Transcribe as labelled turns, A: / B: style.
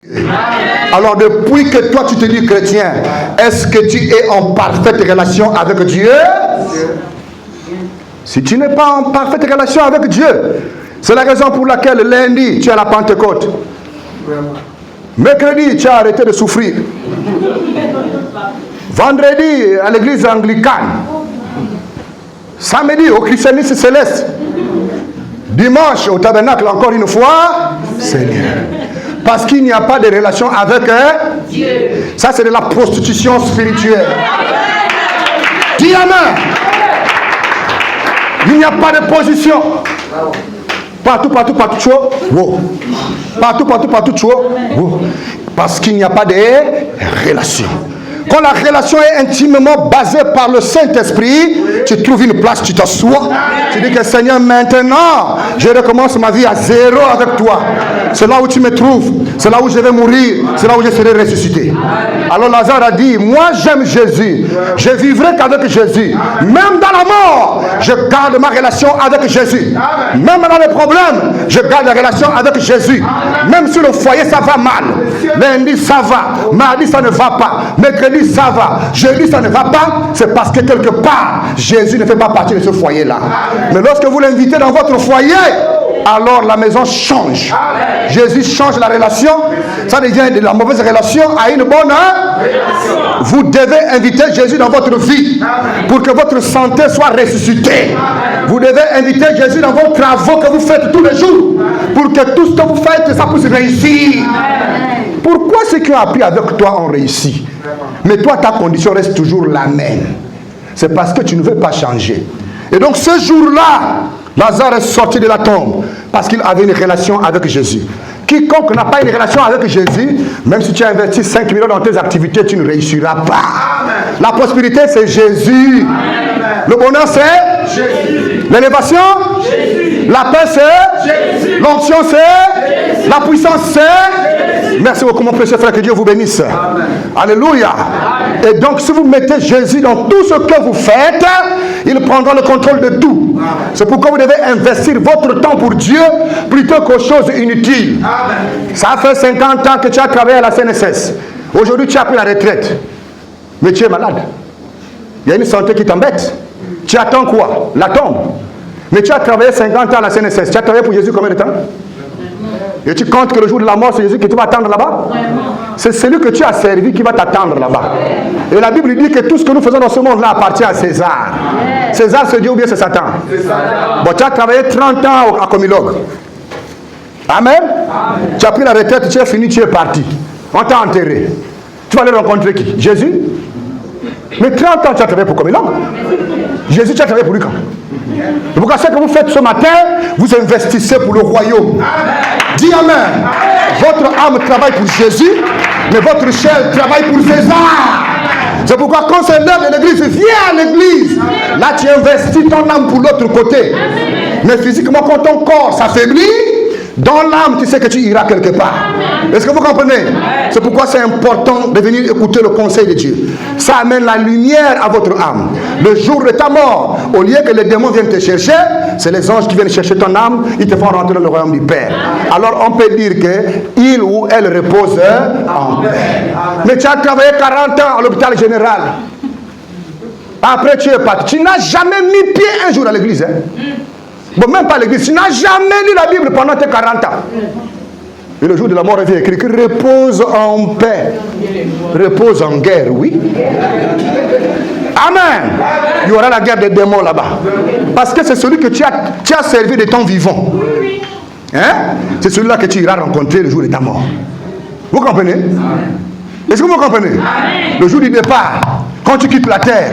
A: Alors depuis que toi tu te dis chrétien, est-ce que tu es en parfaite relation avec Dieu? Si tu n'es pas en parfaite relation avec Dieu, c'est la raison pour laquelle lundi tu as la Pentecôte, mercredi tu as arrêté de souffrir, vendredi à l'église anglicane, samedi au christianisme céleste, dimanche au tabernacle encore une fois, Seigneur. Parce qu'il n'y a pas de relation avec Dieu. Ça c'est de la prostitution spirituelle. Dis amen. Il n'y a pas de position. Partout, wow. Partout, wow. Parce qu'il n'y a pas de relation. Quand la relation est intimement basée par le Saint-Esprit, tu trouves une place, tu t'assois. Tu dis que Seigneur, maintenant, je recommence ma vie à zéro avec toi. C'est là où tu me trouves. C'est là où je vais mourir. C'est là où je serai ressuscité. Alors Lazare a dit, moi j'aime Jésus. Je vivrai qu'avec Jésus. Même dans la mort, je garde ma relation avec Jésus. Même dans les problèmes, je garde la relation avec Jésus. Même sur le foyer, ça va mal. Lundi, ça va. Mardi, ça ne va pas. Mercredi, ça va. Jeudi, ça ne va pas. C'est parce que quelque part, Jésus ne fait pas partie de ce foyer-là. Mais lorsque vous l'invitez dans votre foyer, alors la maison change. Jésus change la relation. Ça devient de la mauvaise relation à une bonne. Vous devez inviter Jésus dans votre vie pour que votre santé soit ressuscitée. Vous devez inviter Jésus dans vos travaux que vous faites tous les jours pour que tout ce que vous faites, ça puisse réussir. Pourquoi ceux qui ont appris avec toi ont réussi, mais toi ta condition reste toujours la même? C'est parce que tu ne veux pas changer. Et donc ce jour-là, Lazare est sorti de la tombe parce qu'il avait une relation avec Jésus. Quiconque n'a pas une relation avec Jésus, même si tu as investi 5 millions dans tes activités, tu ne réussiras pas. La prospérité, c'est Jésus. Le bonheur, c'est Jésus. L'élévation, Jésus. La paix, c'est Jésus. L'onction, c'est Jésus. La puissance, c'est Jésus. Merci beaucoup mon précieux frère, que Dieu vous bénisse. Amen. Alléluia. Amen. Et donc si vous mettez Jésus dans tout ce que vous faites, il prendra le contrôle de tout. C'est pourquoi vous devez investir votre temps pour Dieu plutôt qu'aux choses inutiles. Amen. Ça fait 50 ans que tu as travaillé à la CNSS. Aujourd'hui tu as pris la retraite. Mais tu es malade. Il y a une santé qui t'embête. Tu attends quoi? La tombe. Mais tu as travaillé 50 ans à la CNSS. Tu as travaillé pour Jésus combien de temps? Et tu comptes que le jour de la mort, c'est Jésus qui va t'attendre là-bas? C'est celui que tu as servi qui va t'attendre là-bas. Et la Bible dit que tout ce que nous faisons dans ce monde-là appartient à César. César, c'est Dieu ou bien c'est Satan? Bon, tu as travaillé 30 ans à Comilogue. Amen. Tu as pris la retraite, tu es fini, tu es parti. On t'a enterré. Tu vas aller rencontrer qui? Jésus? Mais 30 ans, tu as travaillé pour Comilogue. Jésus, tu as travaillé pour lui quand? C'est pourquoi ce que vous faites ce matin, vous investissez pour le royaume. Amen. Dis amen. Amen. Votre âme travaille pour Jésus, mais votre chair travaille pour César. C'est pourquoi quand c'est l'heure de l'église, viens à l'église. Là, tu investis ton âme pour l'autre côté. Mais physiquement, quand ton corps s'affaiblit, dans l'âme, tu sais que tu iras quelque part. Est-ce que vous comprenez? C'est pourquoi c'est important de venir écouter le conseil de Dieu. Ça amène la lumière à votre âme. Le jour de ta mort, au lieu que les démons viennent te chercher, c'est les anges qui viennent chercher ton âme, ils te font rentrer dans le royaume du Père. Alors on peut dire qu'il ou elle repose en paix. Mais tu as travaillé 40 ans à l'hôpital général. Après tu es parti. Tu n'as jamais mis pied un jour à l'église. Bon, même pas l'église. Tu n'as jamais lu la Bible pendant tes 40 ans. Et le jour de la mort, il est écrit que repose en paix. Repose en guerre, oui. Amen. Il y aura la guerre des démons là-bas. Parce que c'est celui que tu as servi de ton vivant. Hein? C'est celui-là que tu iras rencontrer le jour de ta mort. Vous comprenez? Est-ce que vous comprenez? Le jour du départ, quand tu quittes la terre,